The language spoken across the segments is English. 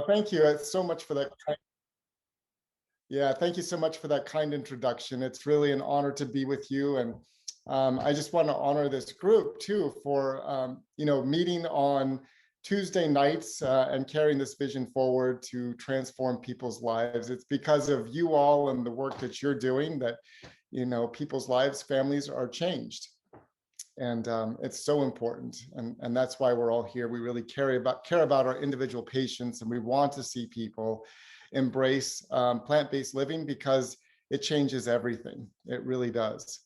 Thank you so much for that. Yeah, thank you so much for that kind introduction. It's really an honor to be with you, and I just want to honor this group too for meeting on Tuesday nights and carrying this vision forward to transform people's lives. It's because of you all and the work that you're doing that people's lives, families are changed. And it's so important, and that's why we're all here. We really care about our individual patients, and we want to see people embrace plant-based living because it changes everything. It really does.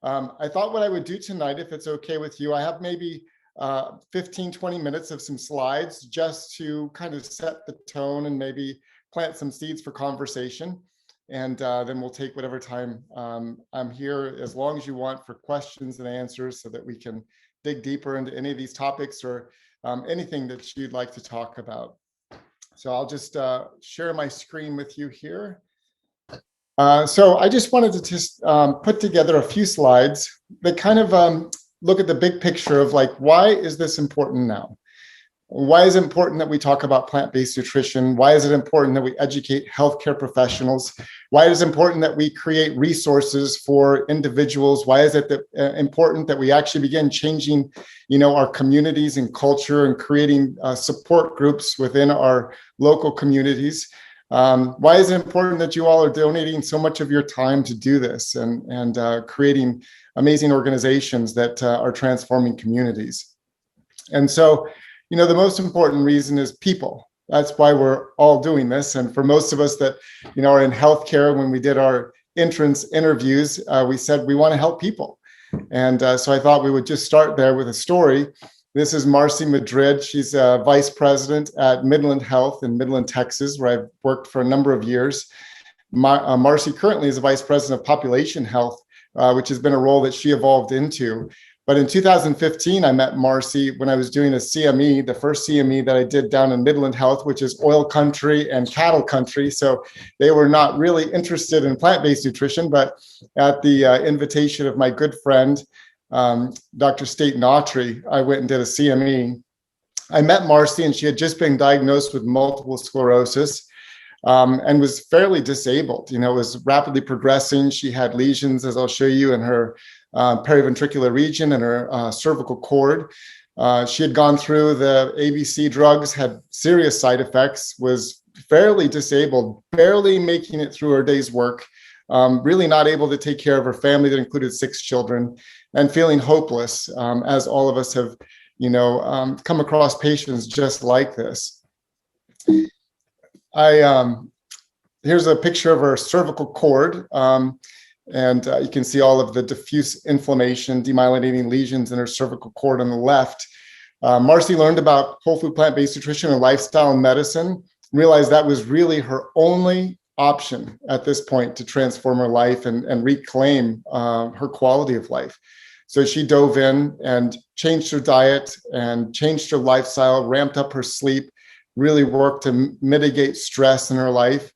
I thought what I would do tonight, if it's okay with you, I have maybe 15-20 minutes of some slides just to kind of set the tone and maybe plant some seeds for conversation. And then we'll take whatever time I'm here, as long as you want, for questions and answers, so that we can dig deeper into any of these topics or anything that you'd like to talk about. So I'll just share my screen with you here. So I just wanted to just put together a few slides that kind of look at the big picture of, like, why is this important now? Why is it important that we talk about plant-based nutrition? Why is it important that we educate healthcare professionals? Why is it important that we create resources for individuals? Why is it important that we actually begin changing, our communities and culture, and creating support groups within our local communities? Why is it important that you all are donating so much of your time to do this and creating amazing organizations that are transforming communities? And so, the most important reason is people. That's why we're all doing this. And for most of us that, are in healthcare, when we did our entrance interviews, we said we want to help people. And so I thought we would just start there with a story. This is Marcy Madrid. She's a vice president at Midland Health in Midland, Texas, where I've worked for a number of years. Marcy currently is a vice president of population health, which has been a role that she evolved into. But in 2015, I met Marcy when I was doing a CME, the first CME that I did down in Midland Health, which is oil country and cattle country. So they were not really interested in plant-based nutrition, but at the invitation of my good friend, Dr. Staten Autry, I went and did a CME. I met Marcy, and she had just been diagnosed with multiple sclerosis and was fairly disabled. It was rapidly progressing. She had lesions, as I'll show you, in her periventricular region and her cervical cord. She had gone through the ABC drugs, had serious side effects, was fairly disabled, barely making it through her day's work, really not able to take care of her family that included 6 children, and feeling hopeless, as all of us have, come across patients just like this. Here's a picture of her cervical cord. And you can see all of the diffuse inflammation, demyelinating lesions in her cervical cord on the left. Marcy learned about whole food plant-based nutrition and lifestyle medicine, realized that was really her only option at this point to transform her life and reclaim her quality of life. So she dove in and changed her diet and changed her lifestyle, ramped up her sleep, really worked to mitigate stress in her life.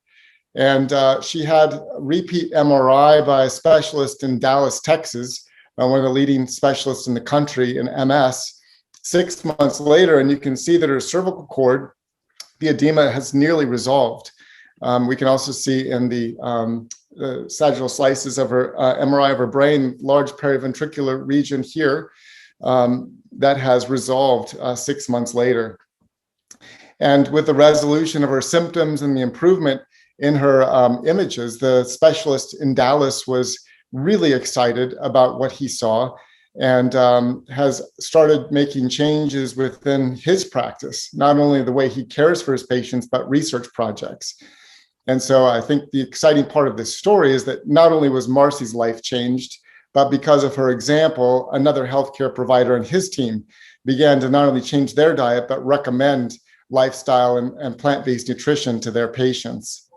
And she had repeat MRI by a specialist in Dallas, Texas, one of the leading specialists in the country in MS, 6 months later. And you can see that her cervical cord, the edema has nearly resolved. We can also see in the sagittal slices of her MRI of her brain, large periventricular region here, that has resolved 6 months later. And with the resolution of her symptoms and the improvement in her images, the specialist in Dallas was really excited about what he saw and has started making changes within his practice, not only the way he cares for his patients, but research projects. And so I think the exciting part of this story is that not only was Marcy's life changed, but because of her example, another healthcare provider and his team began to not only change their diet, but recommend lifestyle and plant-based nutrition to their patients.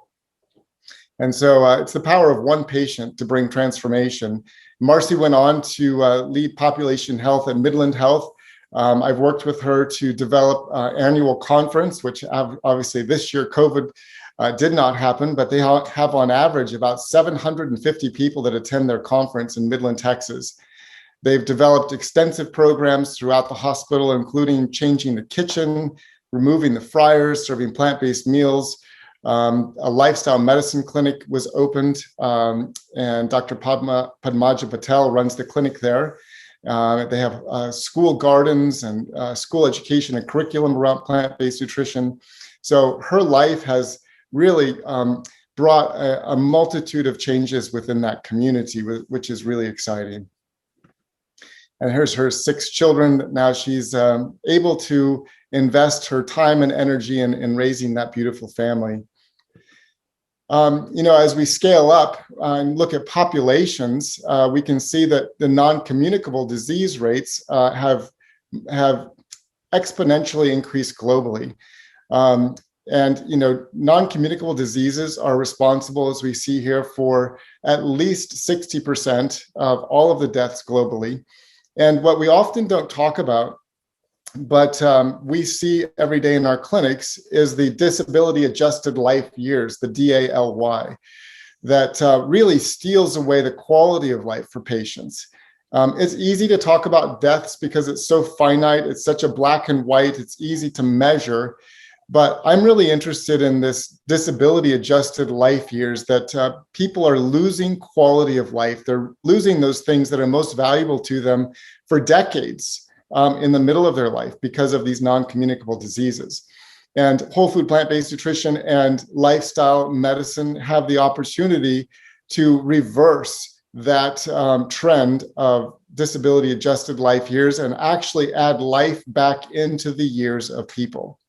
And so it's the power of one patient to bring transformation. Marcy went on to lead population health at Midland Health. I've worked with her to develop an annual conference, which obviously this year COVID did not happen, but they have on average about 750 people that attend their conference in Midland, Texas. They've developed extensive programs throughout the hospital, including changing the kitchen, removing the fryers, serving plant-based meals. A lifestyle medicine clinic was opened, and Dr. Padmaja Patel runs the clinic there. They have school gardens and school education and curriculum around plant-based nutrition. So her life has really brought a multitude of changes within that community, which is really exciting. And here's her 6 children. Now she's able to invest her time and energy in raising that beautiful family. As we scale up and look at populations, we can see that the non-communicable disease rates have exponentially increased globally. Non-communicable diseases are responsible, as we see here, for at least 60% of all of the deaths globally. And what we often don't talk about, but we see every day in our clinics, is the disability adjusted life years, the DALY, that really steals away the quality of life for patients. It's easy to talk about deaths because it's so finite, it's such a black and white, it's easy to measure. But I'm really interested in this disability adjusted life years, that people are losing quality of life. They're losing those things that are most valuable to them for decades in the middle of their life because of these non-communicable diseases. And whole food plant-based nutrition and lifestyle medicine have the opportunity to reverse that trend of disability adjusted life years and actually add life back into the years of people.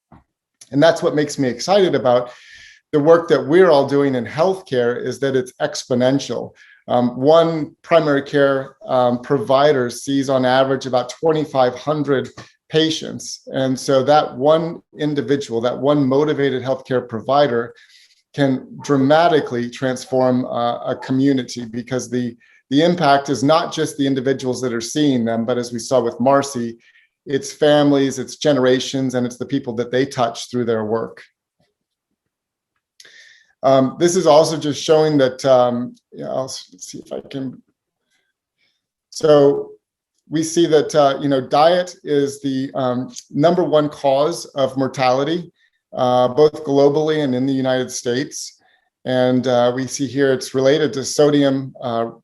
And that's what makes me excited about the work that we're all doing in healthcare, is that it's exponential. One primary care provider sees on average about 2,500 patients. And so that one individual, that one motivated healthcare provider can dramatically transform a community, because the impact is not just the individuals that are seeing them, but as we saw with Marcy, it's families, it's generations, and it's the people that they touch through their work. This is also just showing that, let's see if I can. So we see that, diet is the #1 cause of mortality, both globally and in the United States. And we see here it's related to sodium,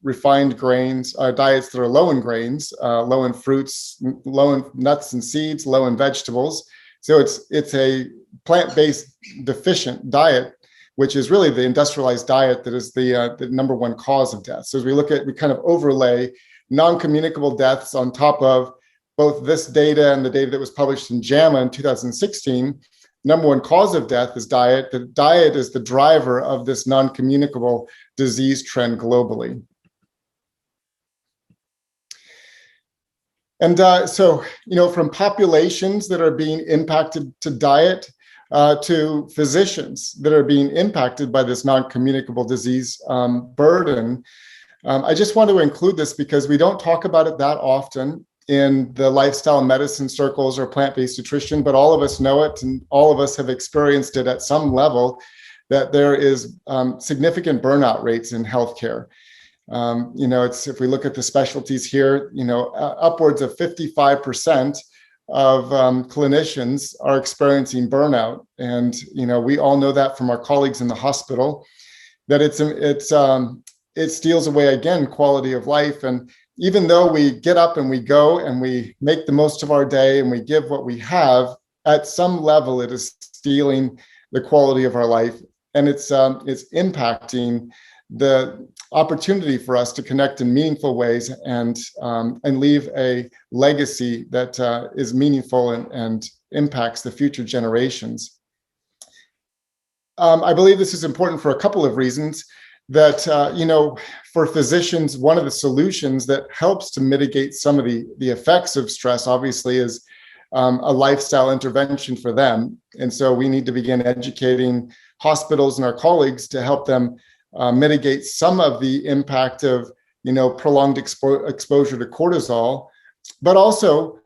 refined grains, diets that are low in grains, low in fruits, low in nuts and seeds, low in vegetables. So it's a plant-based deficient diet, which is really the industrialized diet that is the #1 cause of death. So as we kind of overlay non-communicable deaths on top of both this data and the data that was published in JAMA in 2016, #1 cause of death is diet. The diet is the driver of this non-communicable disease trend globally. And from populations that are being impacted to diet to physicians that are being impacted by this non-communicable disease burden, I just want to include this because we don't talk about it that often in the lifestyle medicine circles or plant-based nutrition, but all of us know it, and all of us have experienced it at some level, that there is significant burnout rates in healthcare. If we look at the specialties here, upwards of 55% of clinicians are experiencing burnout. And, we all know that from our colleagues in the hospital, that it steals away, again, quality of life. And even though we get up and we go and we make the most of our day and we give what we have, at some level it is stealing the quality of our life, and it's impacting the opportunity for us to connect in meaningful ways and leave a legacy that is meaningful and impacts the future generations. I believe this is important for a couple of reasons. That, for physicians, one of the solutions that helps to mitigate some of the effects of stress, obviously, is a lifestyle intervention for them. And so we need to begin educating hospitals and our colleagues to help them mitigate some of the impact of, prolonged exposure to cortisol. But also,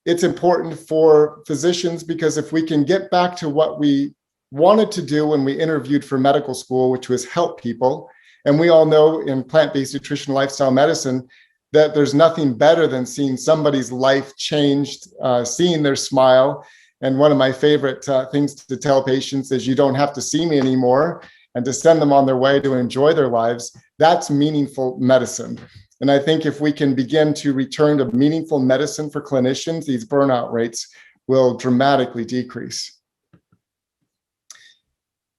it's important for physicians, because if we can get back to what we wanted to do when we interviewed for medical school, which was help people. And we all know in plant-based nutrition, lifestyle medicine, that there's nothing better than seeing somebody's life changed, seeing their smile. And one of my favorite things to tell patients is you don't have to see me anymore, and to send them on their way to enjoy their lives. That's meaningful medicine. And I think if we can begin to return to meaningful medicine for clinicians, these burnout rates will dramatically decrease.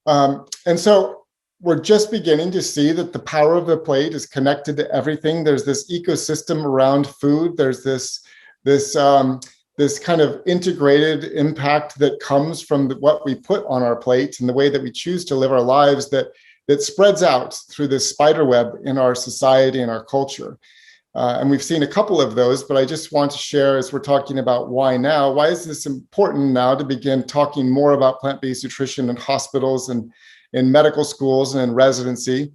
And so we're just beginning to see that the power of the plate is connected to everything. There's this ecosystem around food. There's this kind of integrated impact that comes from what we put on our plate and the way that we choose to live our lives that spreads out through this spider web in our society and our culture. And we've seen a couple of those, but I just want to share, as we're talking about why now, why is this important now to begin talking more about plant-based nutrition in hospitals and in medical schools and in residency?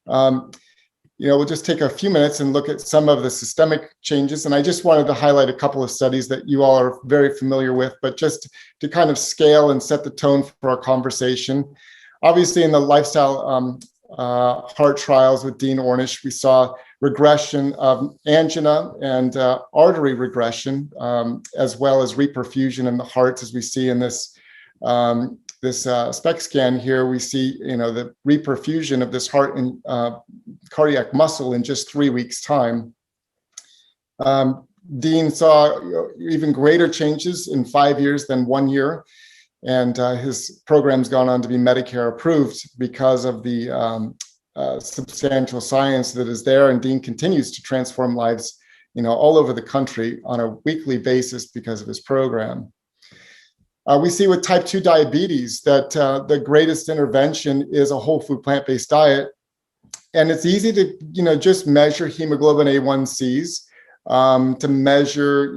We'll just take a few minutes and look at some of the systemic changes. And I just wanted to highlight a couple of studies that you all are very familiar with, but just to kind of scale and set the tone for our conversation. Obviously, in the lifestyle heart trials with Dean Ornish, we saw regression of angina and artery regression, as well as reperfusion in the hearts, as we see in this SPECT scan here. We see, the reperfusion of this heart and cardiac muscle in just 3 weeks' time. Dean saw even greater changes in 5 years than 1 year. And his program's gone on to be Medicare approved because of the substantial science that is there. And Dean continues to transform lives, all over the country on a weekly basis because of his program. We see with type 2 diabetes that the greatest intervention is a whole food plant-based diet. And it's easy to, just measure hemoglobin A1Cs, to measure,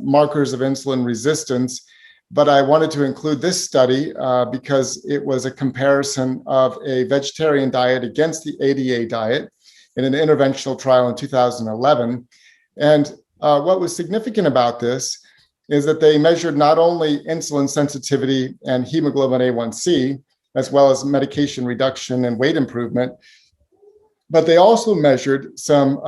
markers of insulin resistance. But I wanted to include this study because it was a comparison of a vegetarian diet against the ADA diet in an interventional trial in 2011. And what was significant about this is that they measured not only insulin sensitivity and hemoglobin A1C, as well as medication reduction and weight improvement, but they also measured some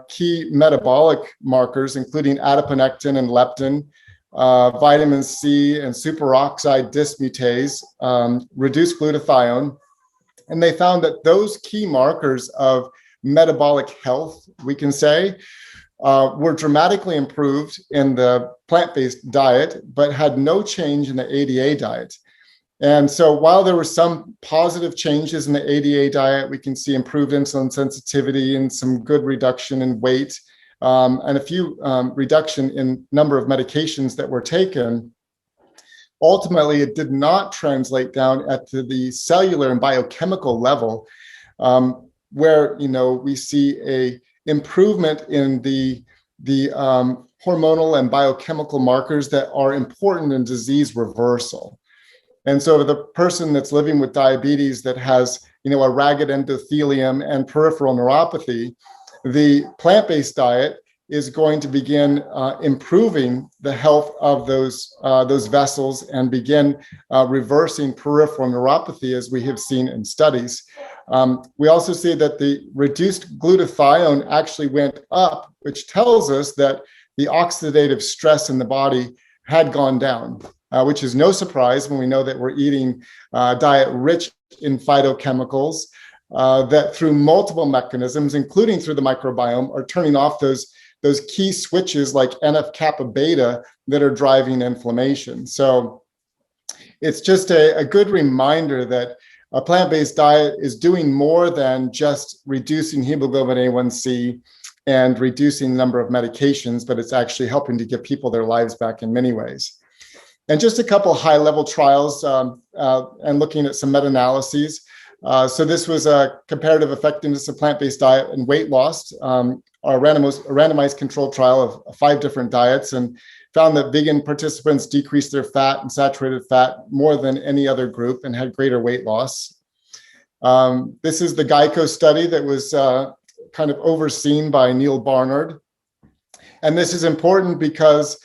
key metabolic markers, including adiponectin and leptin, vitamin C and superoxide dismutase, reduced glutathione. And they found that those key markers of metabolic health, we can say, were dramatically improved in the plant-based diet, but had no change in the ADA diet. And so while there were some positive changes in the ADA diet, we can see improved insulin sensitivity and some good reduction in weight, and a few reduction in number of medications that were taken. Ultimately, it did not translate down at the cellular and biochemical level, where we see a improvement in the hormonal and biochemical markers that are important in disease reversal. And so the person that's living with diabetes that has a ragged endothelium and peripheral neuropathy, the plant-based diet is going to begin improving the health of those vessels and begin reversing peripheral neuropathy, as we have seen in studies. We also see that the reduced glutathione actually went up, which tells us that the oxidative stress in the body had gone down, which is no surprise when we know that we're eating a diet rich in phytochemicals that through multiple mechanisms, including through the microbiome, are turning off those key switches like NF-kappa beta that are driving inflammation. So it's just a good reminder that a plant-based diet is doing more than just reducing hemoglobin A1C and reducing the number of medications, but it's actually helping to give people their lives back in many ways. And just a couple high-level trials and looking at some meta-analyses. So this was a comparative effectiveness of plant-based diet and weight loss, a randomized controlled trial of 5 different diets, and found that vegan participants decreased their fat and saturated fat more than any other group and had greater weight loss. This is the Geico study that was kind of overseen by Neil Barnard. And this is important because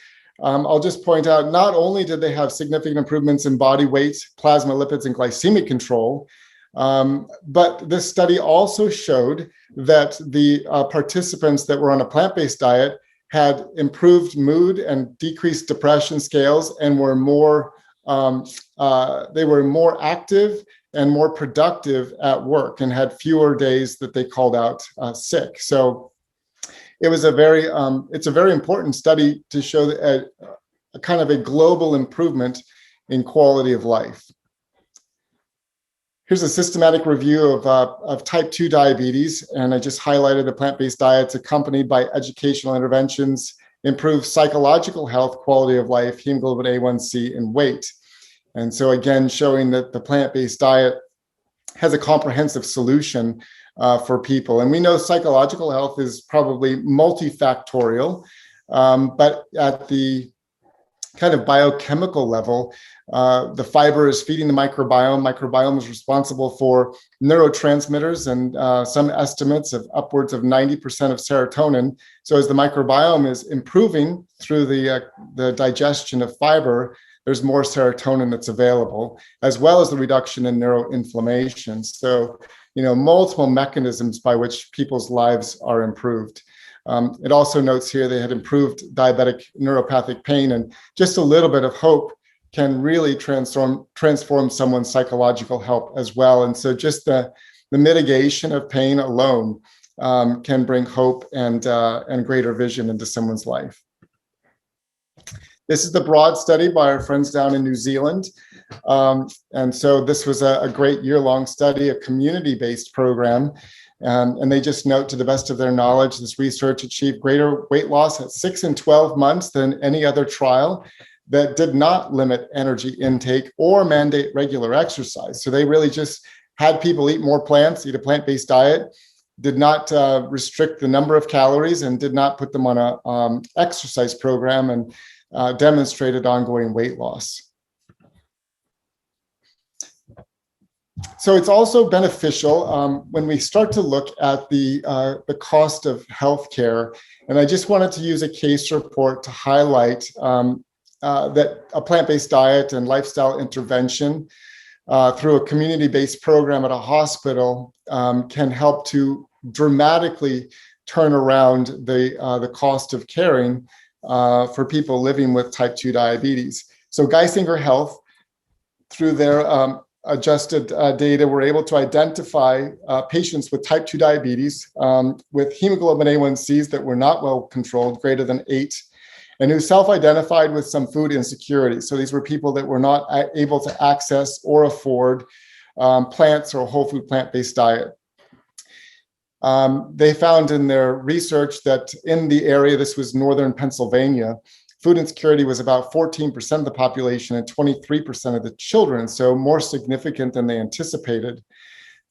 I'll just point out, not only did they have significant improvements in body weight, plasma lipids, and glycemic control, but this study also showed that the participants that were on a plant-based diet had improved mood and decreased depression scales, and were more they were more active and more productive at work, and had fewer days that they called out sick. So it was it's a very important study to show a kind of a global improvement in quality of life. Here's a systematic review of type 2 diabetes, and I just highlighted the plant-based diets accompanied by educational interventions, improve psychological health, quality of life, hemoglobin A1C, and weight. And so again, showing that the plant-based diet has a comprehensive solution for people. And we know psychological health is probably multifactorial, but at the kind of biochemical level, the fiber is feeding the microbiome. Microbiome is responsible for neurotransmitters and some estimates of upwards of 90% of serotonin. So as the microbiome is improving through the digestion of fiber, there's more serotonin that's available, as well as the reduction in neuroinflammation. So, multiple mechanisms by which people's lives are improved. It also notes here they had improved diabetic neuropathic pain, and just a little bit of hope can really transform someone's psychological health as well. And so just the mitigation of pain alone can bring hope and greater vision into someone's life. This is the broad study by our friends down in New Zealand. And so this was a great year-long study, a community-based program. And they just note, to the best of their knowledge, this research achieved greater weight loss at 6 and 12 months than any other trial that did not limit energy intake or mandate regular exercise. So they really just had people eat more plants, eat a plant-based diet, did not restrict the number of calories, and did not put them on a exercise program, and demonstrated ongoing weight loss. So it's also beneficial when we start to look at the cost of healthcare. And I just wanted to use a case report to highlight that a plant-based diet and lifestyle intervention through a community-based program at a hospital can help to dramatically turn around the cost of caring for people living with type 2 diabetes. So Geisinger Health, through their adjusted data, were able to identify patients with type 2 diabetes with hemoglobin A1Cs that were not well controlled, greater than 8, and who self-identified with some food insecurity. So these were people that were not able to access or afford plants or a whole food plant-based diet. They found in their research that in the area, this was northern Pennsylvania, food insecurity was about 14% of the population and 23% of the children, so more significant than they anticipated.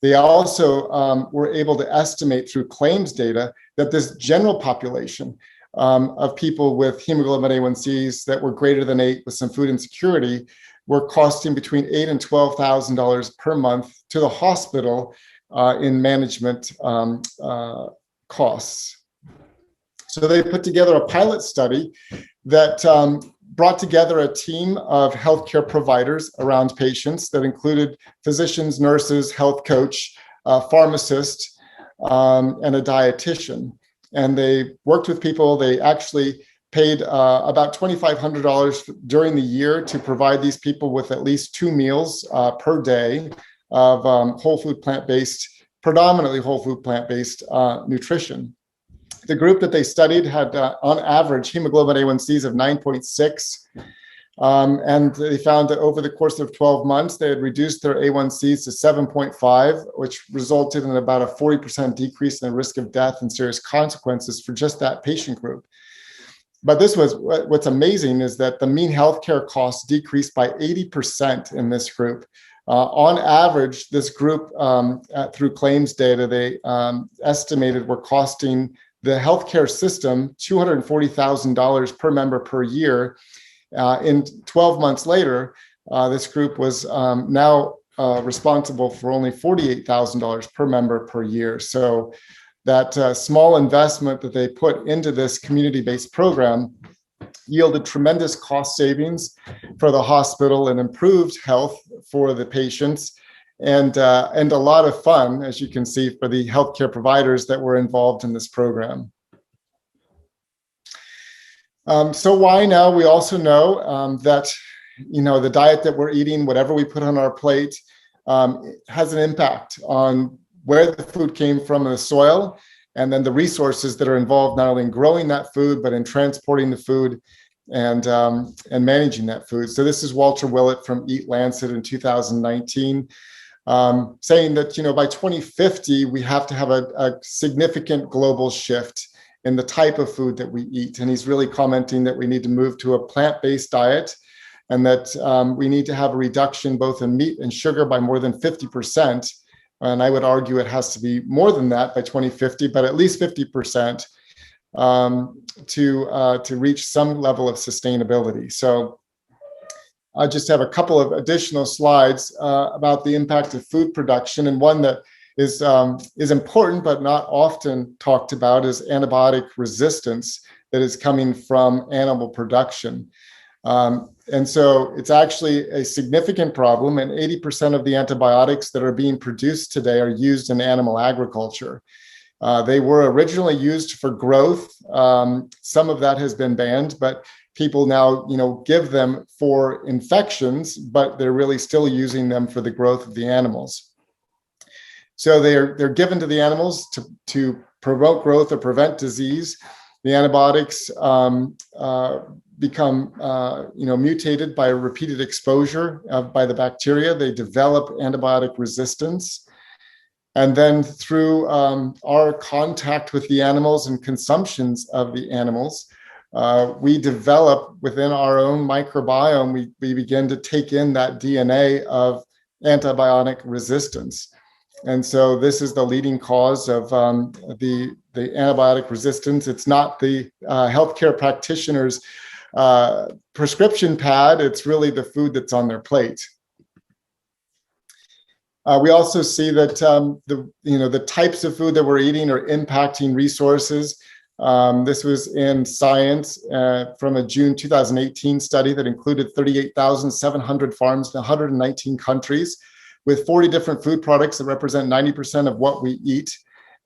They also were able to estimate through claims data that this general population of people with hemoglobin A1Cs that were greater than 8 with some food insecurity were costing between $8,000 and $12,000 per month to the hospital in management costs. So they put together a pilot study that brought together a team of healthcare providers around patients that included physicians, nurses, health coach, pharmacist, and a dietitian. And they worked with people. They actually paid about $2,500 during the year to provide these people with at least 2 meals per day of whole food plant-based, predominantly whole food plant-based nutrition. The group that they studied had, on average, hemoglobin A1Cs of 9.6. And they found that over the course of 12 months, they had reduced their A1Cs to 7.5, which resulted in about a 40% decrease in the risk of death and serious consequences for just that patient group. But what's amazing is that the mean healthcare costs decreased by 80% in this group. On average, this group, through claims data, they estimated were costing the healthcare system $240,000 per member per year. In 12 months later, this group was now responsible for only $48,000 per member per year. So that small investment that they put into this community-based program yielded tremendous cost savings for the hospital and improved health for the patients, and a lot of fun, as you can see, for the healthcare providers that were involved in this program. So why now? We also know that, the diet that we're eating, whatever we put on our plate, has an impact on where the food came from in the soil, and then the resources that are involved not only in growing that food, but in transporting the food and managing that food. So this is Walter Willett from EatLancet in 2019, saying that, by 2050, we have to have a significant global shift in the type of food that we eat. And he's really commenting that we need to move to a plant-based diet, and that we need to have a reduction both in meat and sugar by more than 50%. And I would argue it has to be more than that by 2050, but at least 50% to reach some level of sustainability. So I just have a couple of additional slides about the impact of food production, and one that is important but not often talked about is antibiotic resistance that is coming from animal production. And so it's actually a significant problem, and 80% of the antibiotics that are being produced today are used in animal agriculture. They were originally used for growth. Some of that has been banned, but people now, give them for infections, but they're really still using them for the growth of the animals. So they're given to the animals to promote growth or prevent disease. The antibiotics become mutated by repeated exposure by the bacteria. They develop antibiotic resistance. And then through our contact with the animals and consumptions of the animals, we develop within our own microbiome, we begin to take in that DNA of antibiotic resistance. And so this is the leading cause of the antibiotic resistance. It's not the healthcare practitioner's prescription pad, it's really the food that's on their plate. We also see that the types of food that we're eating are impacting resources. This was in Science from a June 2018 study that included 38,700 farms in 119 countries with 40 different food products that represent 90% of what we eat.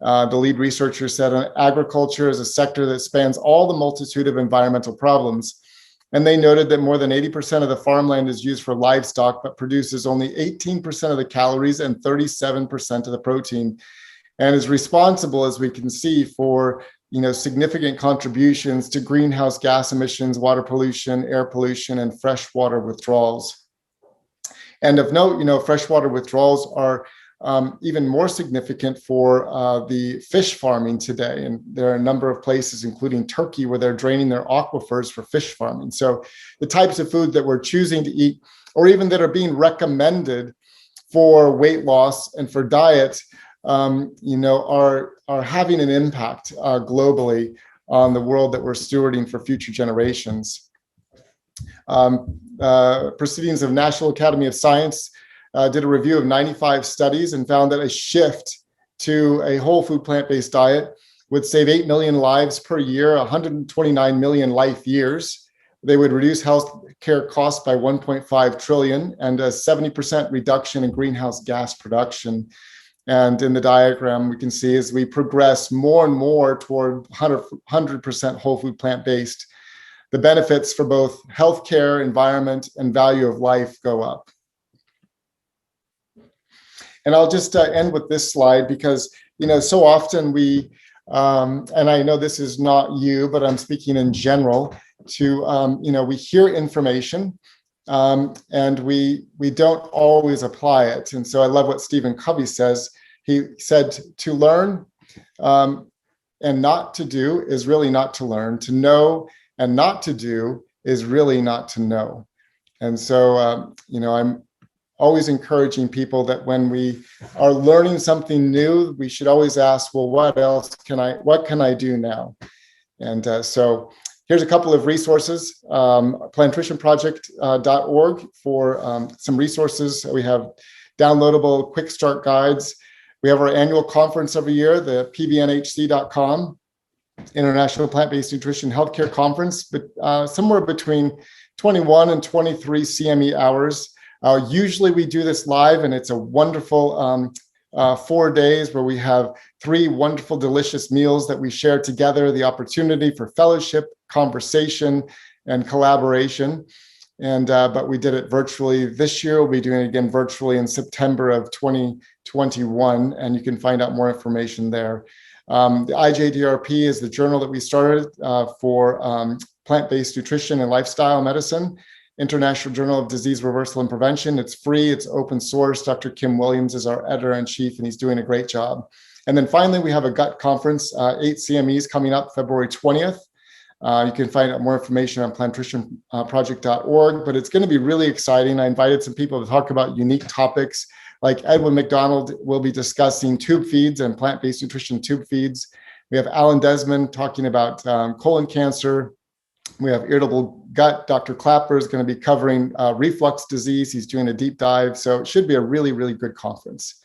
The lead researcher said agriculture is a sector that spans all the multitude of environmental problems. And they noted that more than 80% of the farmland is used for livestock, but produces only 18% of the calories and 37% of the protein, and is responsible, as we can see, for significant contributions to greenhouse gas emissions, water pollution, air pollution, and freshwater withdrawals. And of note, freshwater withdrawals are even more significant for the fish farming today. And there are a number of places, including Turkey, where they're draining their aquifers for fish farming. So the types of food that we're choosing to eat, or even that are being recommended for weight loss and for diet, are having an impact globally on the world that we're stewarding for future generations. Proceedings of National Academy of Science did a review of 95 studies and found that a shift to a whole food plant-based diet would save 8 million lives per year, 129 million life years. They would reduce health care costs by 1.5 trillion and a 70% reduction in greenhouse gas production. And in the diagram, we can see as we progress more and more toward 100% whole food plant-based, the benefits for both healthcare, environment, and value of life go up. And I'll just end with this slide because, so often we, and I know this is not you, but I'm speaking in general, we hear information and we don't always apply it. And so I love what Stephen Covey says. He said, to learn and not to do is really not to learn. To know and not to do is really not to know. And so, I'm always encouraging people that when we are learning something new, we should always ask, well, what can I do now? And so here's a couple of resources, plantricianproject.org for some resources. We have downloadable quick start guides. We have our annual conference every year, the pbnhc.com, International Plant-Based Nutrition Healthcare Conference, but somewhere between 21 and 23 CME hours. Usually we do this live, and it's a wonderful 4 days where we have 3 wonderful, delicious meals that we share together, the opportunity for fellowship, conversation and collaboration. And but we did it virtually this year. We'll be doing it again virtually in September of 2021, and you can find out more information there. The IJDRP is the journal that we started for plant-based nutrition and lifestyle medicine, International Journal of Disease Reversal and Prevention. It's free, it's open source. Dr. Kim Williams is our editor-in-chief, and he's doing a great job. And then finally, we have a gut conference, 8 CMEs coming up February 20th. You can find out more information on plantricianproject.org, but it's going to be really exciting. I invited some people to talk about unique topics, like Edwin McDonald will be discussing tube feeds and plant-based nutrition tube feeds. We have Alan Desmond talking about colon cancer. We have irritable gut. Dr. Clapper is going to be covering reflux disease. He's doing a deep dive. So it should be a really, really good conference.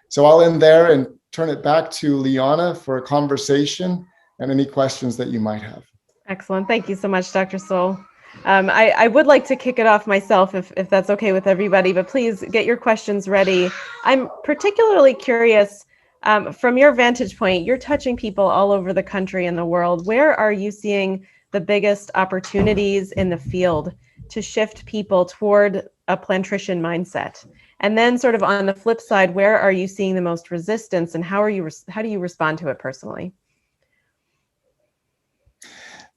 So I'll end there and turn it back to Liana for a conversation and any questions that you might have. Excellent. Thank you so much, Dr. Stoll. I would like to kick it off myself if that's okay with everybody, but please get your questions ready. I'm particularly curious, from your vantage point, you're touching people all over the country and the world. Where are you seeing the biggest opportunities in the field to shift people toward a plantrician mindset? And then sort of on the flip side, where are you seeing the most resistance, and how do you respond to it personally?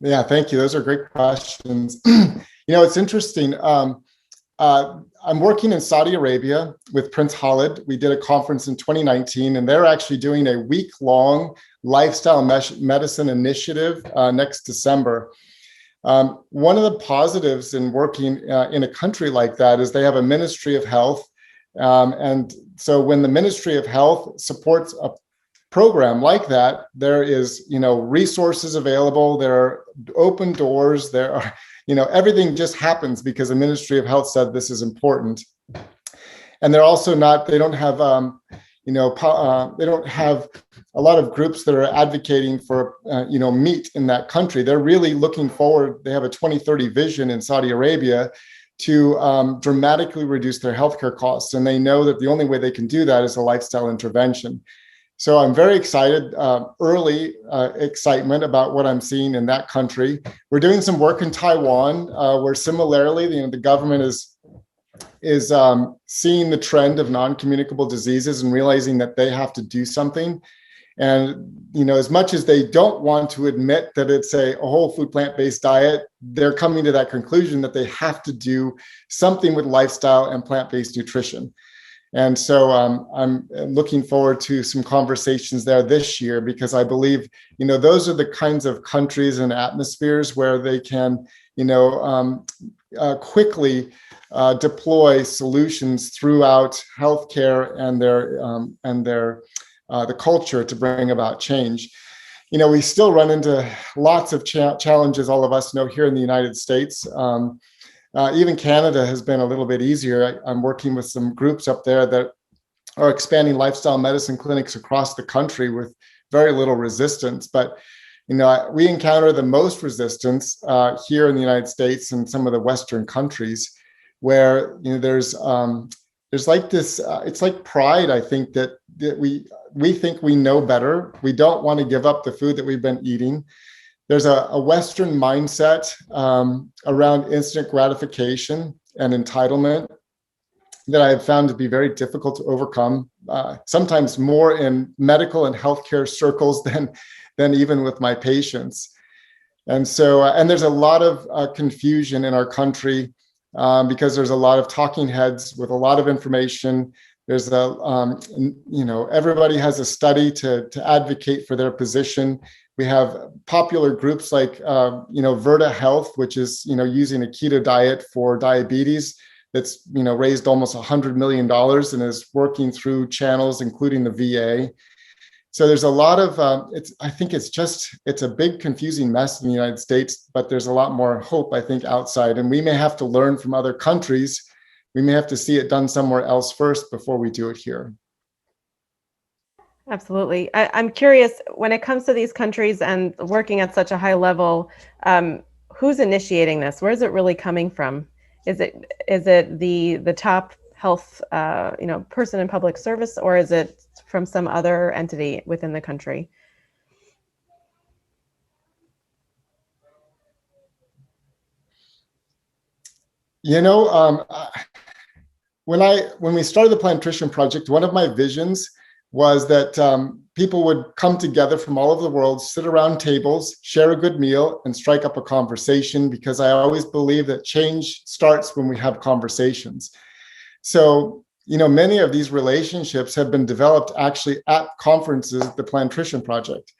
Yeah, thank you. Those are great questions. It's interesting. I'm working in Saudi Arabia with Prince Khalid. We did a conference in 2019, and they're actually doing a week-long lifestyle medicine initiative next December. One of the positives in working in a country like that is they have a Ministry of Health. And so when the Ministry of Health supports a program like that, there is, resources available, there are open doors, there are, everything just happens because the Ministry of Health said this is important. And they're also they don't have a lot of groups that are advocating for, meat in that country. They're really looking forward. They have a 2030 vision in Saudi Arabia to dramatically reduce their healthcare costs. And they know that the only way they can do that is a lifestyle intervention. So I'm very excited, early excitement about what I'm seeing in that country. We're doing some work in Taiwan, where similarly, the government is seeing the trend of non-communicable diseases and realizing that they have to do something. And, as much as they don't want to admit that it's a whole food plant-based diet, they're coming to that conclusion that they have to do something with lifestyle and plant-based nutrition. And so I'm looking forward to some conversations there this year, because I believe, those are the kinds of countries and atmospheres where they can, quickly deploy solutions throughout healthcare and the culture to bring about change. We still run into lots of challenges, all of us know, here in the United States. Even Canada has been a little bit easier. I'm working with some groups up there that are expanding lifestyle medicine clinics across the country with very little resistance. But, we encounter the most resistance here in the United States and some of the Western countries, where, there's like this, it's like pride, I think, that we think we know better. We don't want to give up the food that we've been eating. There's a Western mindset around instant gratification and entitlement that I have found to be very difficult to overcome, sometimes more in medical and healthcare circles than even with my patients. And so, and there's a lot of confusion in our country because there's a lot of talking heads with a lot of information. There's everybody has a study to advocate for their position. We have popular groups like, Virta Health, which is, using a keto diet for diabetes that's, raised almost $100 million and is working through channels, including the VA. So there's a lot of, I think it's a big confusing mess in the United States, but there's a lot more hope, I think, outside. And we may have to learn from other countries. We may have to see it done somewhere else first before we do it here. Absolutely. I'm curious, when it comes to these countries and working at such a high level, who's initiating this? Where is it really coming from? Is it the top health person in public service, or is it from some other entity within the country? You know, when we started the Plantrician Project, one of my visions was that people would come together from all over the world, sit around tables, share a good meal, and strike up a conversation, because I always believe that change starts when we have conversations. So, you know, many of these relationships have been developed actually at conferences, the Plantrician Project.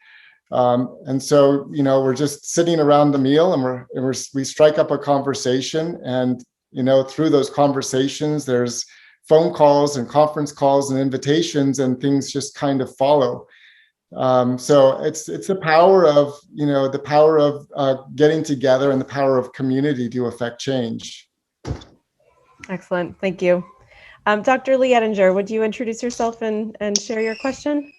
And so, you know, we're just sitting around the meal, and we strike up a conversation, and, you know, through those conversations, there's phone calls and conference calls and invitations, and things just kind of follow. So it's the power of, you know, the power of getting together, and the power of community to affect change. Excellent. Thank you. Dr. Lee Ettinger, would you introduce yourself and share your question?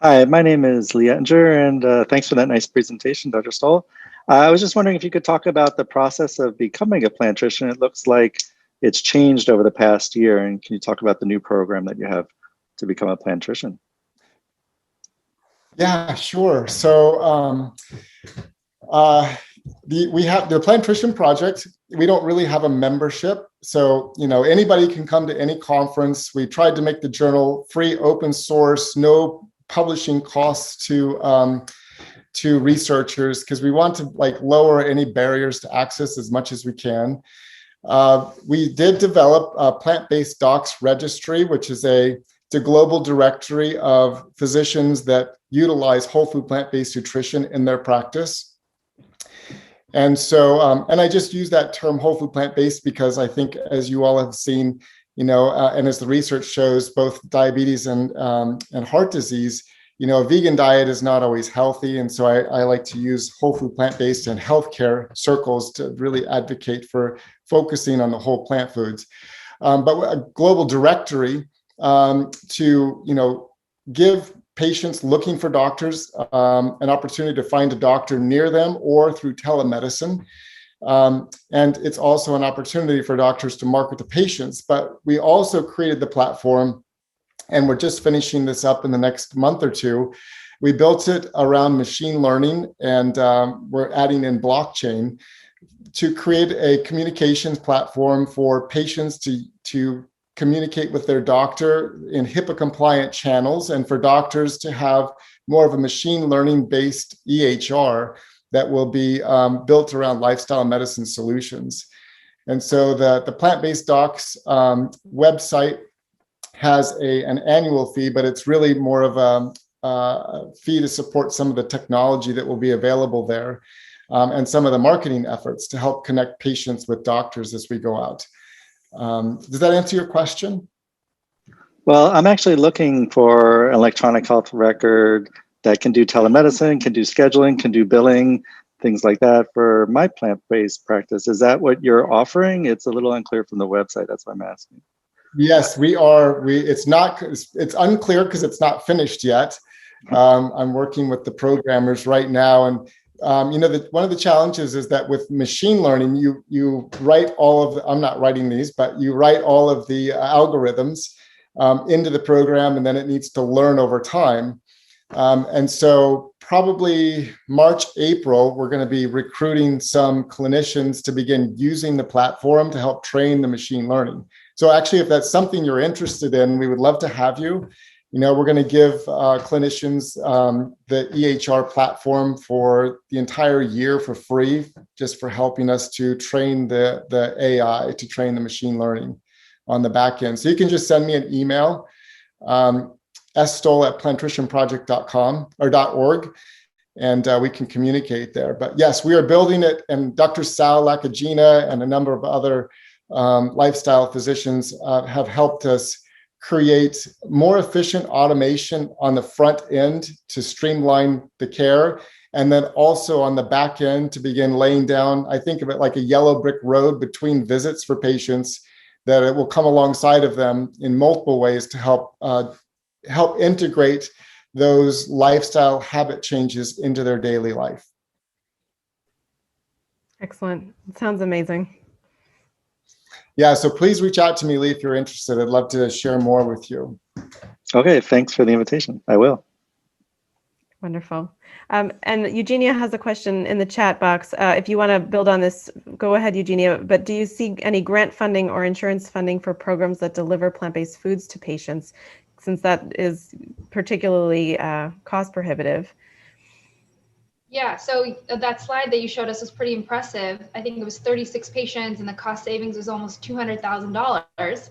Hi, my name is Lee Ettinger, and thanks for that nice presentation, Dr. Stoll. I was just wondering if you could talk about the process of becoming a plantrician. It looks like it's changed over the past year, and can you talk about the new program that you have to become a plantrician? Yeah, sure. So we have the Plantrician Project. We don't really have a membership. So, you know, anybody can come to any conference. We tried to make the journal free, open source, no publishing costs to researchers, because we want to lower any barriers to access as much as we can. We did develop a Plant-Based Docs registry, which is the global directory of physicians that utilize whole food plant-based nutrition in their practice. And so, and I just use that term whole food plant-based because I think, as you all have seen, you know, and as the research shows, both diabetes and heart disease, you know, a vegan diet is not always healthy. And so I like to use whole food plant-based in healthcare circles to really advocate for focusing on the whole plant foods. But a global directory to, you know, give patients looking for doctors an opportunity to find a doctor near them or through telemedicine. And it's also an opportunity for doctors to market to patients. But we also created the platform, and we're just finishing this up in the next month or two. We built it around machine learning, and we're adding in blockchain to create a communications platform for patients to communicate with their doctor in HIPAA compliant channels, and for doctors to have more of a machine learning based EHR that will be built around lifestyle medicine solutions. And so the Plant-Based Docs website has an annual fee, but it's really more of a fee to support some of the technology that will be available there, and some of the marketing efforts to help connect patients with doctors as we go out. Does that answer your question? Well, I'm actually looking for an electronic health record that can do telemedicine, can do scheduling, can do billing, things like that for my plant-based practice. Is that what you're offering? It's a little unclear from the website. That's why I'm asking. Yes, we are. It's unclear because it's not finished yet. I'm working with the programmers right now, and you know, one of the challenges is that with machine learning, you write all of the, I'm not writing these, but you write all of the algorithms into the program, and then it needs to learn over time. And so probably March, April, we're going to be recruiting some clinicians to begin using the platform to help train the machine learning. So actually, if that's something you're interested in, we would love to have you. You know, we're going to give clinicians the EHR platform for the entire year for free, just for helping us to train the AI, to train the machine learning on the back end. So you can just send me an email, sstoll@plantricianproject.com or .org, and we can communicate there. But yes, we are building it, and Dr. Sal Lakagina and a number of other lifestyle physicians have helped us create more efficient automation on the front end to streamline the care, and then also on the back end to begin laying down, I think of it like a yellow brick road between visits for patients, that it will come alongside of them in multiple ways to help integrate those lifestyle habit changes into their daily life. Excellent. It sounds amazing. Yeah, so please reach out to me, Lee, if you're interested. I'd love to share more with you. Okay, thanks for the invitation. I will. Wonderful. And Eugenia has a question in the chat box. If you want to build on this, go ahead, Eugenia. But do you see any grant funding or insurance funding for programs that deliver plant-based foods to patients, since that is particularly cost prohibitive? Yeah, so that slide that you showed us was pretty impressive. I think it was 36 patients and the cost savings was almost $200,000.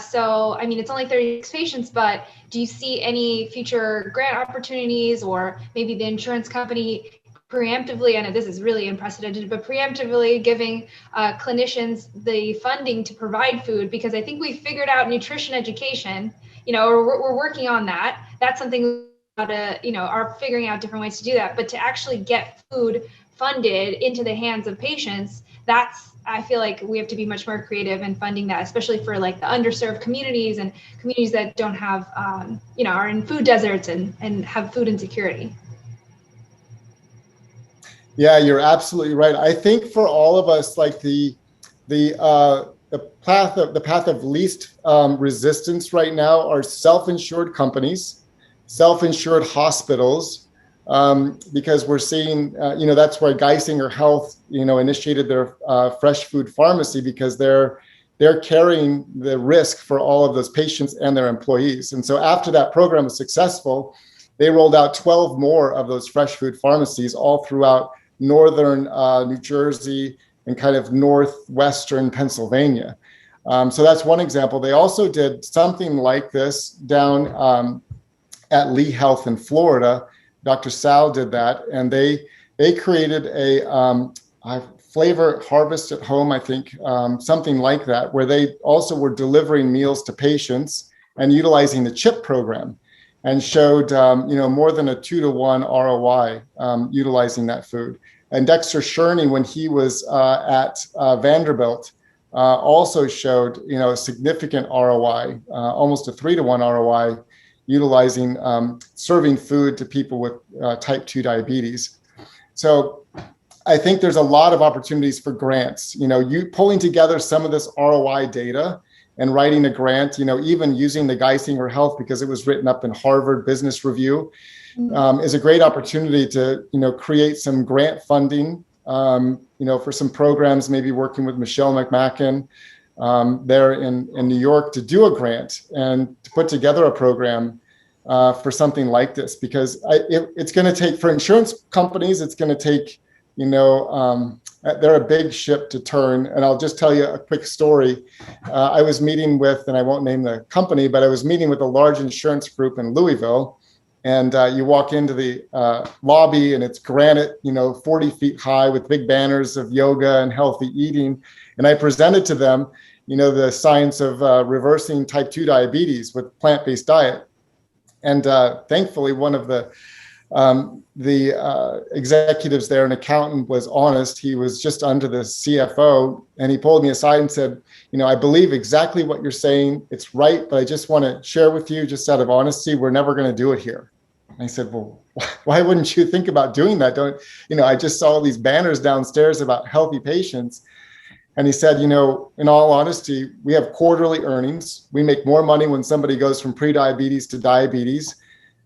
So, I mean, it's only 36 patients, but do you see any future grant opportunities, or maybe the insurance company preemptively, I know this is really unprecedented, but preemptively giving clinicians the funding to provide food? Because I think we figured out nutrition education, or we're working on that. That's something are figuring out different ways to do that, but to actually get food funded into the hands of patients, I feel like we have to be much more creative in funding that, especially for like the underserved communities and communities that don't have, are in food deserts and have food insecurity. Yeah, you're absolutely right. I think for all of us, like the path of least resistance right now are self-insured companies, self-insured hospitals, because we're seeing, that's why Geisinger Health, initiated their fresh food pharmacy, because they're carrying the risk for all of those patients and their employees. And so after that program was successful, they rolled out 12 more of those fresh food pharmacies all throughout northern New Jersey and kind of northwestern Pennsylvania. So that's one example. They also did something like this down at Lee Health in Florida. Dr. Sal did that, and they created a flavor harvest at home, I think, something like that, where they also were delivering meals to patients and utilizing the CHIP program, and showed more than a 2-to-1 ROI utilizing that food. And Dexter Sherney, when he was at Vanderbilt, also showed a significant ROI, almost a 3-to-1 ROI, utilizing serving food to people with type 2 diabetes. So I think there's a lot of opportunities for grants. You pulling together some of this ROI data and writing a grant, even using the Geisinger Health, because it was written up in Harvard Business Review, is a great opportunity to create some grant funding, for some programs, maybe working with Michelle McMacken there in New York to do a grant and to put together a program for something like this, because it's going to take, for insurance companies, it's going to take, they're a big ship to turn. And I'll just tell you a quick story. I was meeting with, and I won't name the company, but I was meeting with a large insurance group in Louisville. And you walk into the lobby and it's granite, 40 feet high with big banners of yoga and healthy eating. And I presented to them, the science of reversing type 2 diabetes with plant-based diet. And thankfully, one of the executives there, an accountant, was honest. He was just under the CFO, and he pulled me aside and said, I believe exactly what you're saying. It's right, but I just want to share with you, just out of honesty, we're never going to do it here. And I said, well, why wouldn't you think about doing that? I just saw these banners downstairs about healthy patients. And he said, in all honesty, we have quarterly earnings. We make more money when somebody goes from pre-diabetes to diabetes,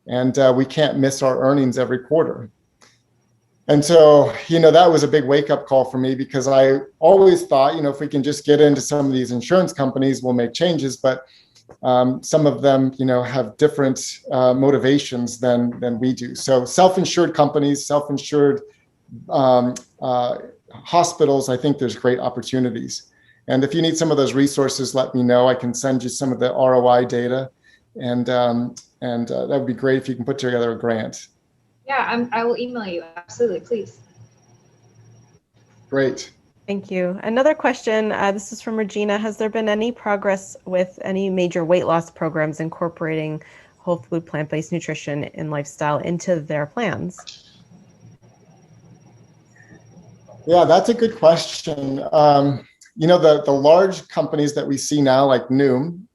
and we can't miss our earnings every quarter. And so, that was a big wake-up call for me, because I always thought, if we can just get into some of these insurance companies, we'll make changes. But some of them, have different motivations than we do. So self-insured companies, self-insured hospitals, I think there's great opportunities. And if you need some of those resources, let me know. I can send you some of the ROI data, and that would be great if you can put together a grant. Yeah, I will email you. Absolutely, please. Great. Thank you. Another question, this is from Regina. Has there been any progress with any major weight loss programs incorporating whole food plant-based nutrition and lifestyle into their plans? Yeah, that's a good question. The large companies that we see now, like Noom,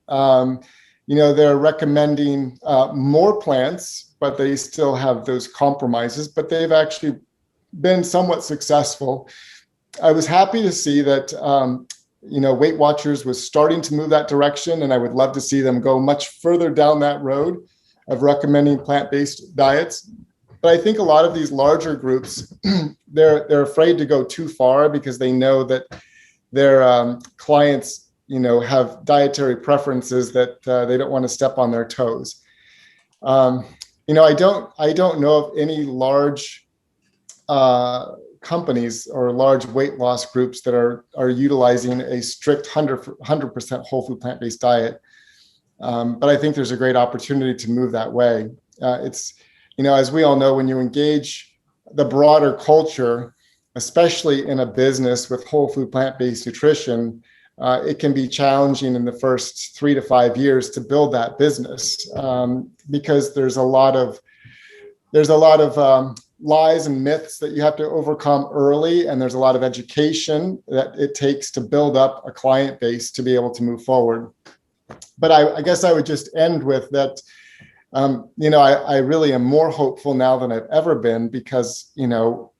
they're recommending more plants, but they still have those compromises, but they've actually been somewhat successful. I was happy to see that, Weight Watchers was starting to move that direction, and I would love to see them go much further down that road of recommending plant-based diets. But I think a lot of these larger groups, they're afraid to go too far because they know that their clients, have dietary preferences that they don't want to step on their toes. I don't know of any large companies or large weight loss groups that are utilizing a strict 100% whole food plant-based diet. But I think there's a great opportunity to move that way. It's, as we all know, when you engage the broader culture, especially in a business with whole food plant-based nutrition, it can be challenging in the first 3 to 5 years to build that business because there's a lot of lies and myths that you have to overcome early, and there's a lot of education that it takes to build up a client base to be able to move forward. But I guess I would just end with that. I really am more hopeful now than I've ever been because now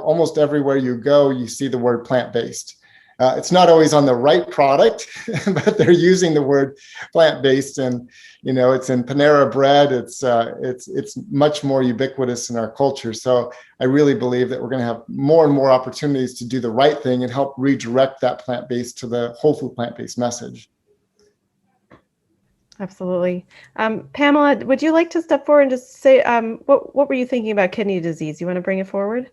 almost everywhere you go, you see the word plant-based. It's not always on the right product, but they're using the word plant-based, and it's in Panera Bread. It's much more ubiquitous in our culture. So I really believe that we're going to have more and more opportunities to do the right thing and help redirect that plant-based to the whole food plant-based message. Absolutely. Pamela, would you like to step forward and just say what were you thinking about kidney disease? You want to bring it forward?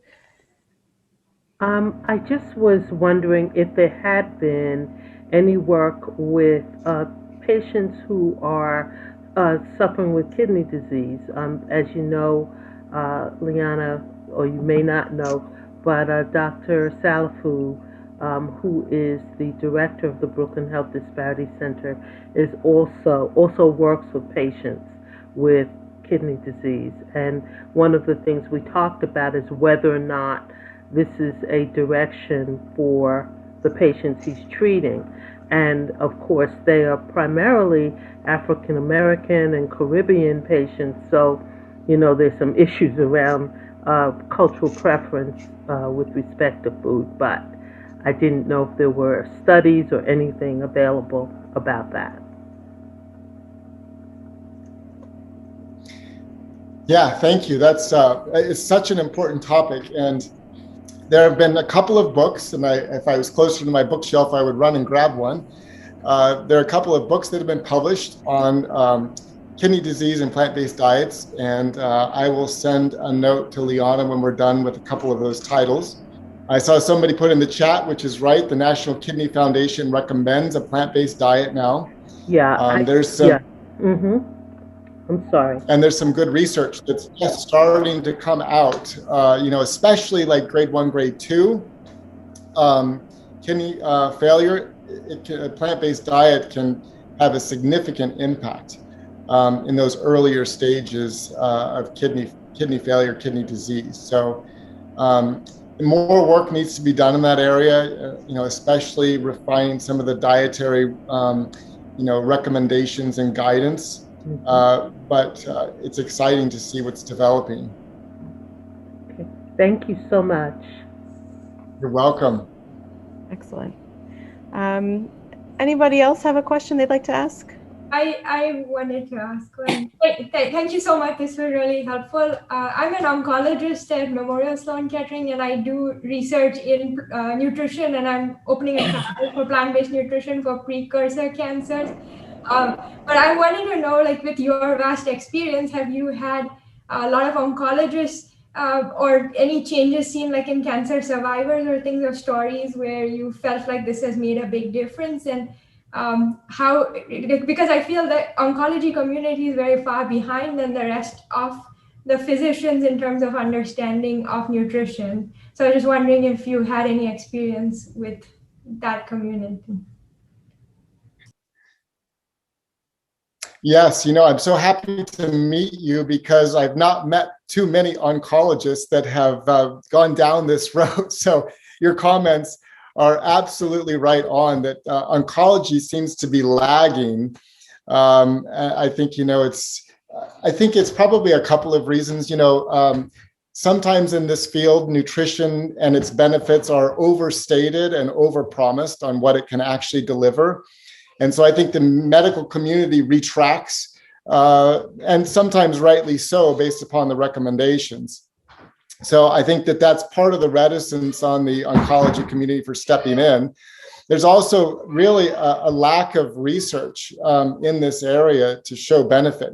I just was wondering if there had been any work with patients who are suffering with kidney disease. As you know, Liana, or you may not know, but Dr. Salafu, who is the director of the Brooklyn Health Disparity Center, is also works with patients with kidney disease. And one of the things we talked about is whether or not this is a direction for the patients he's treating. And of course, they are primarily African American and Caribbean patients. So, there's some issues around cultural preference with respect to food, but I didn't know if there were studies or anything available about that. Yeah, thank you. That's it's such an important topic, and there have been a couple of books, and if I was closer to my bookshelf, I would run and grab one. There are a couple of books that have been published on kidney disease and plant-based diets, and I will send a note to Liana when we're done with a couple of those titles. I saw somebody put in the chat, which is right, the National Kidney Foundation recommends a plant-based diet now. Yeah. There's some. Yeah. Mm-hmm. I'm sorry. And there's some good research that's just starting to come out, especially like grade 1, grade 2. Kidney failure, a plant-based diet can have a significant impact in those earlier stages of kidney failure, kidney disease. So more work needs to be done in that area, especially refining some of the dietary, recommendations and guidance. But it's exciting to see what's developing. Okay. Thank you so much. You're welcome. Excellent. Anybody else have a question they'd like to ask? I wanted to ask one. Thank you so much. This was really helpful. I'm an oncologist at Memorial Sloan Kettering, and I do research in nutrition, and I'm opening a trial for plant-based nutrition for precursor cancers. But I wanted to know, with your vast experience, have you had a lot of oncologists or any changes seen in cancer survivors or things or stories where you felt like this has made a big difference? And how, because I feel that oncology community is very far behind than the rest of the physicians in terms of understanding of nutrition. So I was just wondering if you had any experience with that community. Yes, I'm so happy to meet you because I've not met too many oncologists that have gone down this road. So your comments are absolutely right on that. Oncology seems to be lagging. I think, it's probably a couple of reasons. Sometimes in this field, nutrition and its benefits are overstated and overpromised on what it can actually deliver. And so I think the medical community retracts and sometimes rightly so, based upon the recommendations. So I think that that's part of the reticence on the oncology community for stepping in. There's also really a lack of research in this area to show benefit.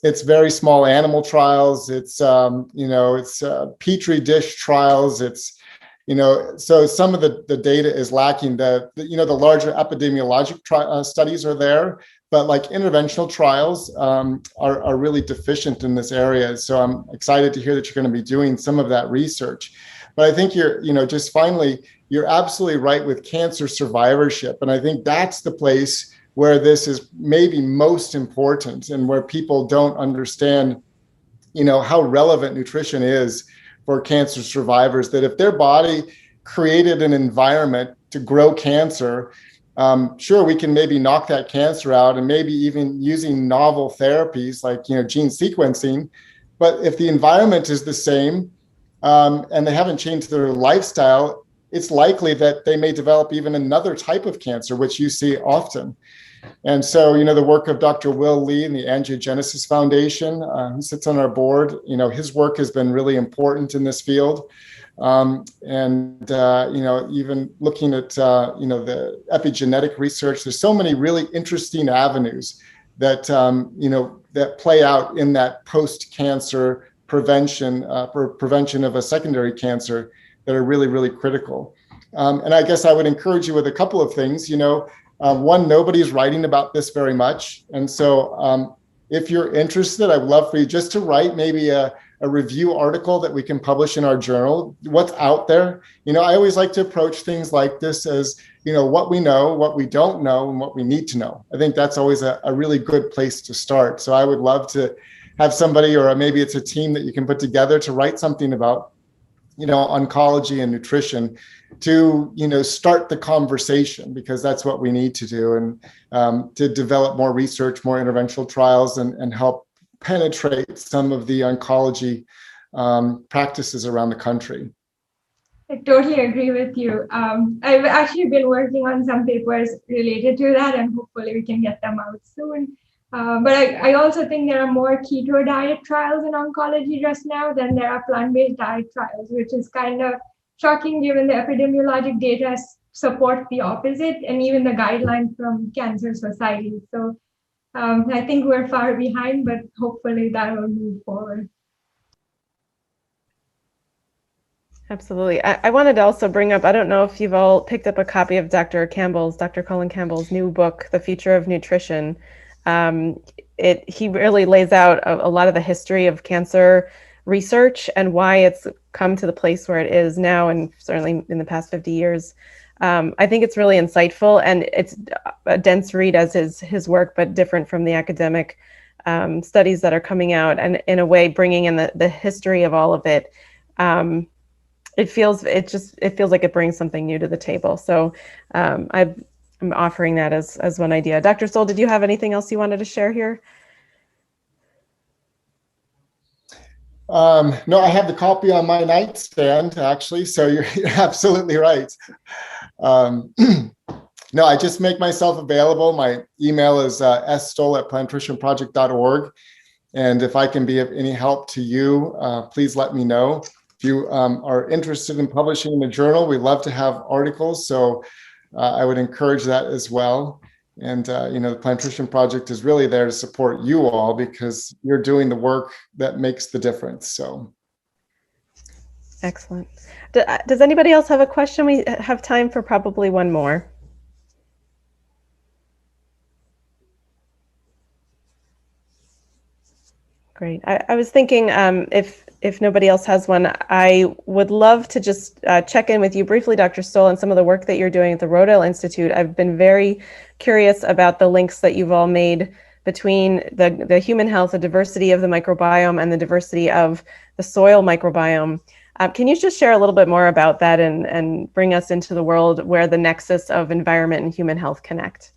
It's very small animal trials. It's it's petri dish trials. So some of the data is lacking. The larger epidemiologic studies are there, but like interventional trials are really deficient in this area. So I'm excited to hear that you're going to be doing some of that research. But I think just finally, you're absolutely right with cancer survivorship. And I think that's the place where this is maybe most important, and where people don't understand, how relevant nutrition is for cancer survivors, that if their body created an environment to grow cancer, sure, we can maybe knock that cancer out, and maybe even using novel therapies like, gene sequencing. But if the environment is the same, and they haven't changed their lifestyle, it's likely that they may develop even another type of cancer, which you see often. And so, the work of Dr. Will Lee and the Angiogenesis Foundation, who sits on our board, his work has been really important in this field. Even looking at, the epigenetic research, there's so many really interesting avenues that, that play out in that post-cancer prevention of a secondary cancer that are really, really critical. And I guess I would encourage you with a couple of things. One, nobody's writing about this very much. And so if you're interested, I would love for you just to write maybe a review article that we can publish in our journal. What's out there? I always like to approach things like this as, what we know, what we don't know, and what we need to know. I think that's always a really good place to start. So I would love to have somebody, or maybe it's a team that you can put together to write something about, oncology and nutrition, to, start the conversation, because that's what we need to do, and to develop more research, more interventional trials, and help penetrate some of the oncology practices around the country. I totally agree with you. I've actually been working on some papers related to that, and hopefully we can get them out soon. But I also think there are more keto diet trials in oncology just now than there are plant-based diet trials, which is kind of shocking given the epidemiologic data support the opposite, and even the guidelines from Cancer Society. So I think we're far behind, but hopefully that will move forward. Absolutely. I wanted to also bring up, I don't know if you've all picked up a copy of Dr. Colin Campbell's new book, The Future of Nutrition. He really lays out a lot of the history of cancer research and why it's come to the place where it is now, and certainly in the past 50 years. I think it's really insightful, and it's a dense read as is his work, but different from the academic studies that are coming out, and in a way bringing in the history of all of it. It feels like it brings something new to the table. So I'm offering that as one idea. Dr. Stoll, did you have anything else you wanted to share here? No, I have the copy on my nightstand, actually, so you're absolutely right. No, I just make myself available. My email is sstoll@plantricianproject.org. And if I can be of any help to you, please let me know. If you are interested in publishing in the journal, we love to have articles. So I would encourage that as well. And, the Plantrician Project is really there to support you all, because you're doing the work that makes the difference. So. Excellent. Does anybody else have a question? We have time for probably one more. Great. I was thinking if nobody else has one, I would love to just check in with you briefly, Dr. Stoll, on some of the work that you're doing at the Rodale Institute. I've been very curious about the links that you've all made between the human health, the diversity of the microbiome, and the diversity of the soil microbiome. Can you just share a little bit more about that and bring us into the world where the nexus of environment and human health connect?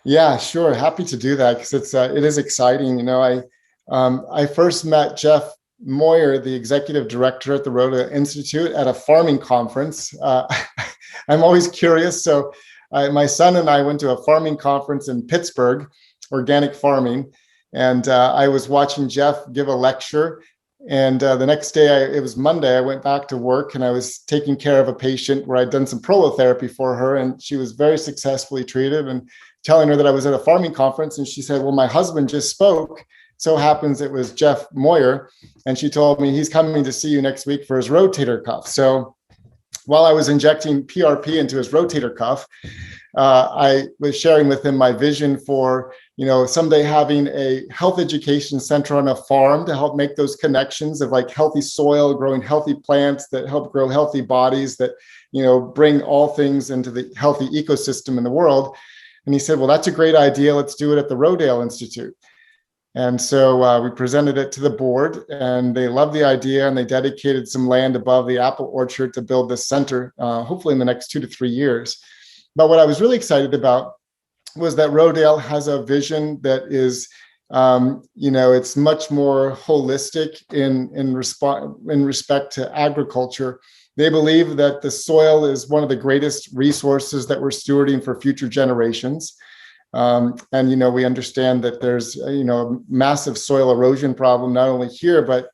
Yeah, sure. Happy to do that, because it is exciting. I first met Jeff Moyer, the executive director at the Rodale Institute, at a farming conference. I'm always curious. So my son and I went to a farming conference in Pittsburgh, organic farming, and I was watching Jeff give a lecture. And the next day, it was Monday, I went back to work and I was taking care of a patient where I'd done some prolotherapy for her, and she was very successfully treated, and telling her that I was at a farming conference. And she said, well, my husband just spoke. So happens it was Jeff Moyer. And she told me he's coming to see you next week for his rotator cuff. So while I was injecting PRP into his rotator cuff, I was sharing with him my vision for, someday having a health education center on a farm to help make those connections of like healthy soil, growing healthy plants that help grow healthy bodies that, bring all things into the healthy ecosystem in the world. And he said, well, that's a great idea. Let's do it at the Rodale Institute. And so we presented it to the board, and they loved the idea, and they dedicated some land above the apple orchard to build this center, hopefully in the next 2 to 3 years. But what I was really excited about was that Rodale has a vision that is, it's much more holistic in respect to agriculture. They believe that the soil is one of the greatest resources that we're stewarding for future generations. And, we understand that there's, a massive soil erosion problem, not only here, but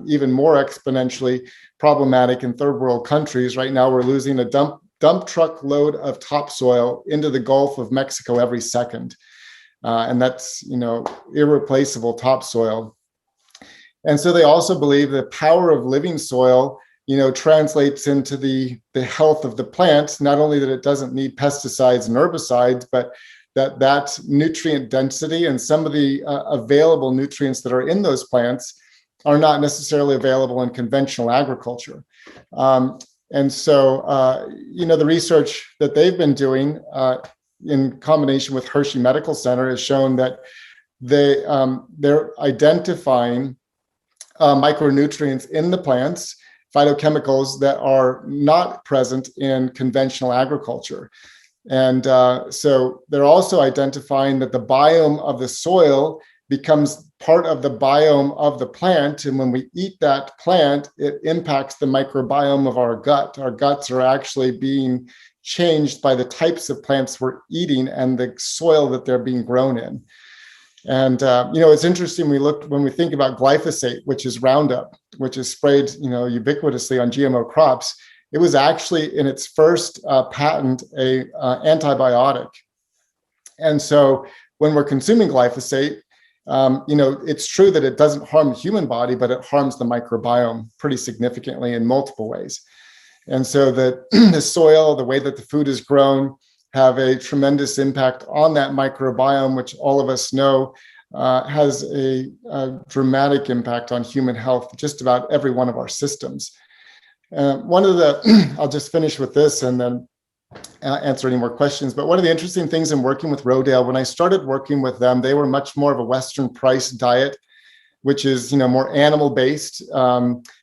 even more exponentially problematic in third world countries. Right now, we're losing a dump truck load of topsoil into the Gulf of Mexico every second. And that's, irreplaceable topsoil. And so they also believe the power of living soil translates into the health of the plant, not only that it doesn't need pesticides and herbicides, but that nutrient density and some of the available nutrients that are in those plants are not necessarily available in conventional agriculture. And so, the research that they've been doing in combination with Hershey Medical Center has shown that they're identifying micronutrients in the plants, phytochemicals that are not present in conventional agriculture. And so they're also identifying that the biome of the soil becomes part of the biome of the plant. And when we eat that plant, it impacts the microbiome of our gut. Our guts are actually being changed by the types of plants we're eating and the soil that they're being grown in. And, it's interesting, when we think about glyphosate, which is Roundup, which is sprayed, ubiquitously on GMO crops, it was actually in its first patent a antibiotic. And so when we're consuming glyphosate, it's true that it doesn't harm the human body, but it harms the microbiome pretty significantly in multiple ways. And so the soil, the way that the food is grown, have a tremendous impact on that microbiome, which all of us know has a dramatic impact on human health, just about every one of our systems. I'll just finish with this and then answer any more questions. But one of the interesting things in working with Rodale, when I started working with them, they were much more of a Western price diet, which is, more animal based,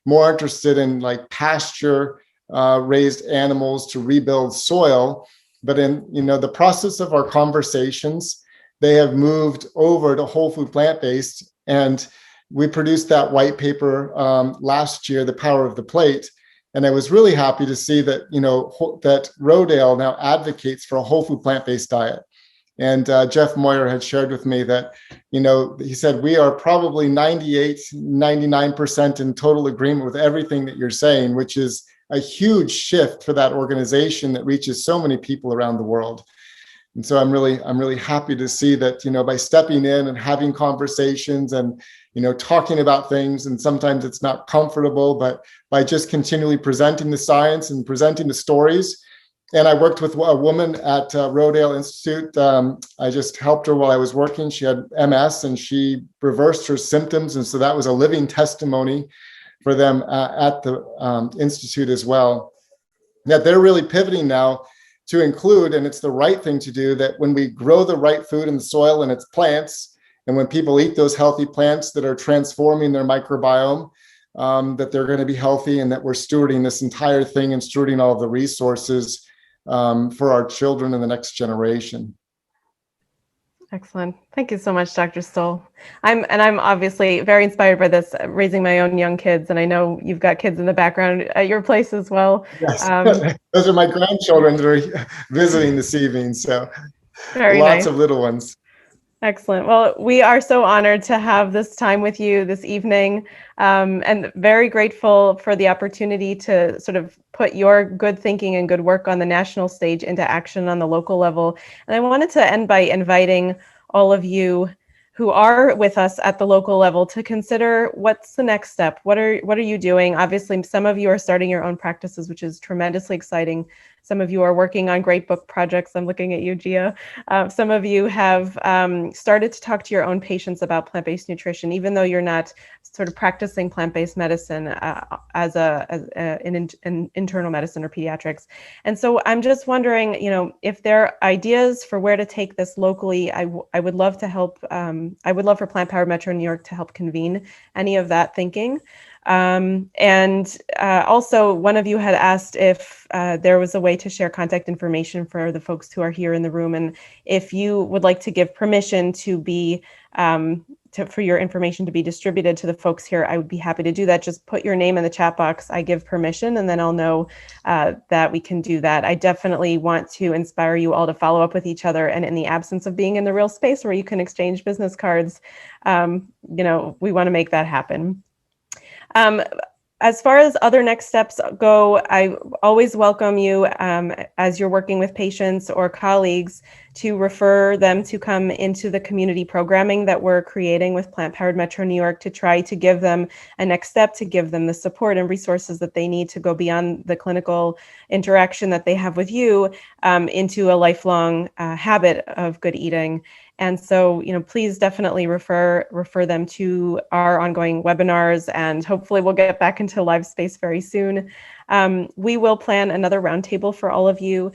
more interested in like pasture raised animals to rebuild soil. But in, the process of our conversations, they have moved over to whole food plant-based. And we produced that white paper last year, The Power of the Plate. And I was really happy to see that, that Rodale now advocates for a whole food plant-based diet. And Jeff Moyer had shared with me that, he said, we are probably 99% in total agreement with everything that you're saying, which is a huge shift for that organization that reaches so many people around the world. And so I'm really happy to see that, by stepping in and having conversations and, talking about things, and sometimes it's not comfortable, but by just continually presenting the science and presenting the stories. And I worked with a woman at Rodale Institute. I just helped her while I was working. She had MS and she reversed her symptoms. And so that was a living testimony for them at the Institute as well. That they're really pivoting now to include, and it's the right thing to do, that when we grow the right food in the soil and its plants, and when people eat those healthy plants that are transforming their microbiome, that they're going to be healthy, and that we're stewarding this entire thing and stewarding all of the resources for our children and the next generation. Excellent. Thank you so much, Dr. Stoll. I'm obviously very inspired by this, raising my own young kids, and I know you've got kids in the background at your place as well. Yes, those are my grandchildren that are visiting this evening, so Very lots nice. of little ones. Excellent. Well, we are so honored to have this time with you this evening, and very grateful for the opportunity to sort of put your good thinking and good work on the national stage into action on the local level. And I wanted to end by inviting all of you who are with us at the local level to consider what's the next step. What are you doing? Obviously, some of you are starting your own practices, which is tremendously exciting. Some of you are working on great book projects. I'm looking at you, Gia. Some of you have started to talk to your own patients about plant-based nutrition, even though you're not sort of practicing plant-based medicine as an internal medicine or pediatrics. And so I'm just wondering, if there are ideas for where to take this locally, I would love to help. I would love for Plant Powered Metro New York to help convene any of that thinking. Also, one of you had asked if there was a way to share contact information for the folks who are here in the room, and if you would like to give permission to be for your information to be distributed to the folks here, I would be happy to do that. Just put your name in the chat box. I give permission, and then I'll know that we can do that. I definitely want to inspire you all to follow up with each other, and in the absence of being in the real space where you can exchange business cards, we want to make that happen. As far as other next steps go, I always welcome you as you're working with patients or colleagues to refer them to come into the community programming that we're creating with Plant Powered Metro New York to try to give them a next step, to give them the support and resources that they need to go beyond the clinical interaction that they have with you into a lifelong habit of good eating. And so, please definitely refer them to our ongoing webinars, and hopefully we'll get back into live space very soon. We will plan another roundtable for all of you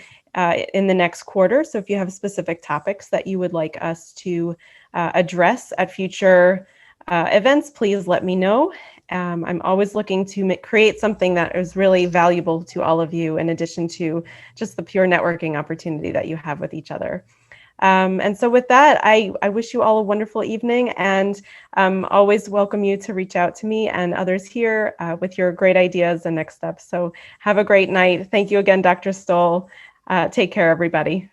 in the next quarter. So if you have specific topics that you would like us to address at future events, please let me know. I'm always looking to create something that is really valuable to all of you, in addition to just the pure networking opportunity that you have with each other. And so with that, I wish you all a wonderful evening, and always welcome you to reach out to me and others here with your great ideas and next steps. So have a great night. Thank you again, Dr. Stoll. Take care, everybody.